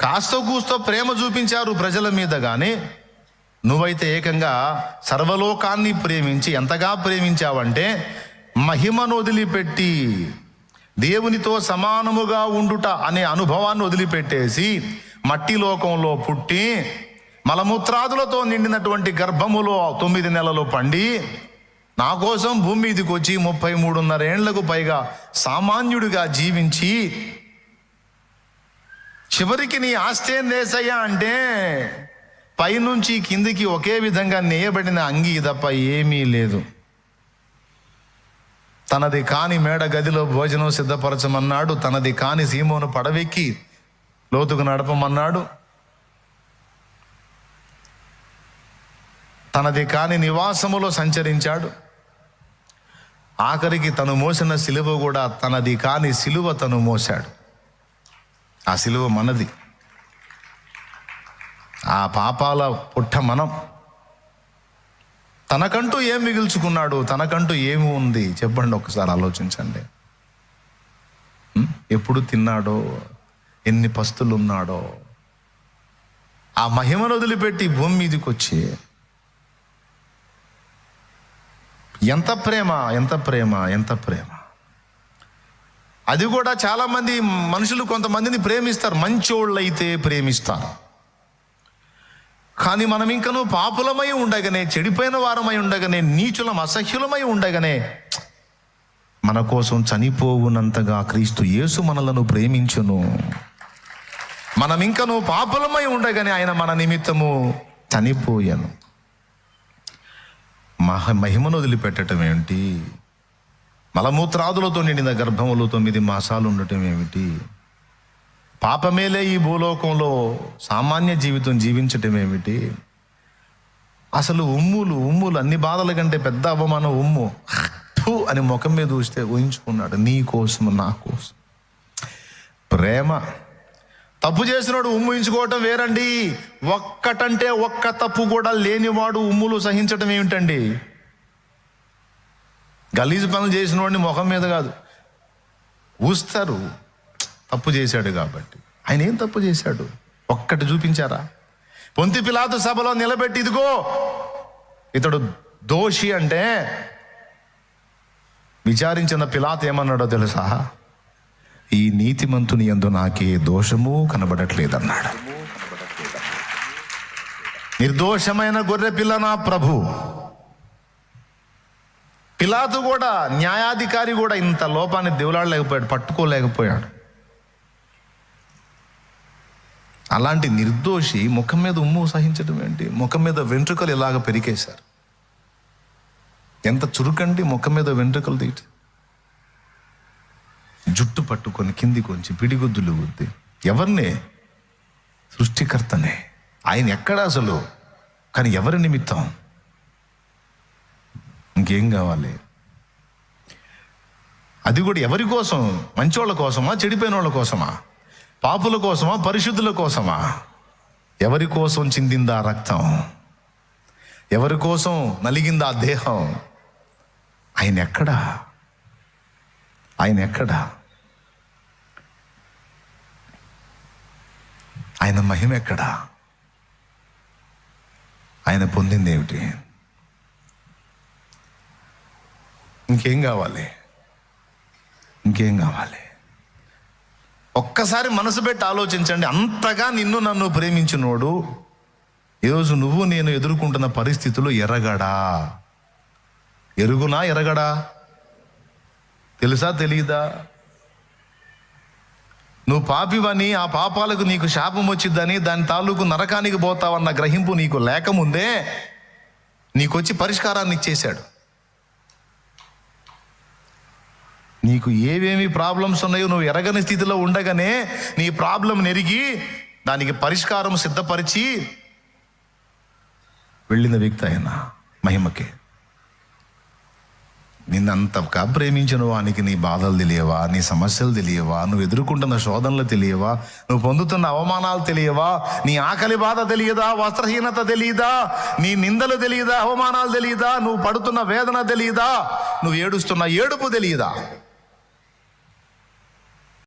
కాస్తో కూస్తో ప్రేమ చూపించారు ప్రజల మీద, కానీ నువ్వైతే ఏకంగా సర్వలోకాన్ని ప్రేమించి ఎంతగా ప్రేమించావంటే మహిమను వదిలిపెట్టి దేవునితో సమానముగా ఉండుట అనే అనుభవాన్ని వదిలిపెట్టేసి మట్టి లోకంలో పుట్టి మలమూత్రాదులతో నిండినటువంటి గర్భములో 9 నెలలు పండి నా కోసం భూమి మీదకి వచ్చి 33.5 ఏండ్లకు పైగా సామాన్యుడిగా జీవించి చివరికి నీ ఆస్తేం దేశయ్యా అంటే పైనుంచి కిందికి ఒకే విధంగా నేయబడిన అంగీ తప్ప ఏమీ లేదు. తనది కాని మేడ గదిలో భోజనం సిద్ధపరచమన్నాడు. తనది కాని సీమోను పడవెక్కి లోతుకు నడపమన్నాడు. తనది కాని నివాసములో సంచరించాడు. ఆఖరికి తను మోసిన సిలువ కూడా తనది కాని సిలువ తను మోశాడు. ఆ సిలువ మనది, ఆ పాపాల పుట్ట మనం. తనకంటూ ఏం మిగుల్చుకున్నాడు? తనకంటూ ఏమి ఉంది చెప్పండి, ఒకసారి ఆలోచించండి. ఎప్పుడు తిన్నాడో, ఎన్ని పస్తులు ఉన్నాడో, ఆ మహిమను వదిలిపెట్టి భూమి మీదకి వచ్చి ఎంత ప్రేమ, ఎంత ప్రేమ, ఎంత ప్రేమ. అది కూడా చాలామంది మనుషులు కొంతమందిని ప్రేమిస్తారు, మంచోళ్ళైతే ప్రేమిస్తారు. కానీ మనం ఇంకనూ పాపులమై ఉండగానే, చెడిపోయిన వారమై ఉండగానే, నీచులం అసహ్యులమై ఉండగానే మన కోసం చనిపోవునంతగా క్రీస్తు యేసు మనలను ప్రేమించును. మనం ఇంకనూ పాపులమై ఉండగానే ఆయన మన నిమిత్తము చనిపోయాను. మహిమను వదిలిపెట్టడం ఏమిటి? మలమూత్రాదులతో నిండిన గర్భములో 9 మాసాలు ఉండటం ఏమిటి? పాపమేలే ఈ భూలోకంలో సామాన్య జీవితం జీవించటం ఏమిటి? అసలు ఉమ్ములు అన్ని బాధల కంటే పెద్ద అవమానం ఉమ్ము అని ముఖం మీద చూస్తే ఊహించుకున్నాడు. నీ కోసం, నా కోసం. ప్రేమ. తప్పు చేసినాడు ఉమ్మించుకోవటం వేరండి. ఒక్కటంటే ఒక్క తప్పు కూడా లేనివాడు ఉమ్ములు సహించటం ఏమిటండి? గలీజు పనులు చేసిన వాడిని ముఖం మీద కాదు ఊస్తారు, తప్పు చేశాడు కాబట్టి. ఆయన ఏం తప్పు చేశాడు? ఒక్కటి చూపించారా? పొంతి పిలాతు సభలో నిలబెట్టి ఇదిగో ఇతడు దోషి అంటే విచారించిన పిలాతు ఏమన్నాడో తెలుసా? ఈ నీతిమంతుని యందు నాకే దోషము కనబడట్లేదన్నాడు. నిర్దోషమైన గొర్రె పిల్ల నా ప్రభు. పిలాతు కూడా, న్యాయాధికారి కూడా ఇంత లోపాన్ని దేవులాడలేకపోయాడు, పట్టుకోలేకపోయాడు. అలాంటి నిర్దోషి ముఖం మీద ఉమ్ము సహించడం ఏంటి? ముఖం మీద వెంట్రుకలు ఇలాగ పెరికేశారు. ఎంత చురుకండి ముఖం మీద వెంట్రుకలు తీయట. జుట్టు పట్టుకొని కింది కొంచి పిడిగుద్దులు గుద్ది. ఎవరినే? సృష్టికర్తనే. ఆయన ఎక్కడ అసలు? కానీ ఎవరి నిమిత్తం? ఇంకేం కావాలి? అది కూడా ఎవరి కోసం? మంచోళ్ళ కోసమా, చెడిపోయిన వాళ్ళ కోసమా, పాపుల కోసమా, పరిశుద్ధుల కోసమా? ఎవరి కోసం చిందిందా రక్తం? ఎవరి కోసం నలిగిందా దేహం? ఆయన ఎక్కడా? ఆయన ఎక్కడా? ఆయన మహిమ ఎక్కడా? ఆయన పొందింది ఏమిటి? ఇంకేం కావాలి? ఇంకేం కావాలి? ఒక్కసారి మనసు పెట్టి ఆలోచించండి. అంతగా నిన్ను నన్ను ప్రేమించినోడు ఈరోజు నువ్వు నేను ఎదుర్కొంటున్న పరిస్థితులు ఎరగడా? ఎరుగునా ఎరగడా? తెలుసా తెలియదా? నువ్వు పాపివని, ఆ పాపాలకు నీకు శాపం వచ్చిద్దని, దాని తాలూకు నరకానికి పోతావన్న గ్రహింపు నీకు లేకముందే నీకొచ్చి పరిష్కారాన్ని ఇచ్చేశాడు. నీకు ఏవేమి ప్రాబ్లమ్స్ ఉన్నాయో నువ్వు ఎరగని స్థితిలో ఉండగానే నీ ప్రాబ్లం ఎరిగి దానికి పరిష్కారం సిద్ధపరిచి వెళ్ళిన వ్యక్తి ఆయన మహిమకే. నిన్నంతగా ప్రేమించిన వానికి నీ బాధలు తెలియవా? నీ సమస్యలు తెలియవా? నువ్వు ఎదుర్కొంటున్న శోధనలు తెలియవా? నువ్వు పొందుతున్న అవమానాలు తెలియవా? నీ ఆకలి బాధ తెలియదా? వస్త్రహీనత తెలియదా? నీ నిందలు తెలియదా? అవమానాలు తెలియదా? నువ్వు పడుతున్న వేదన తెలియదా? నువ్వు ఏడుస్తున్న ఏడుపు తెలియదా?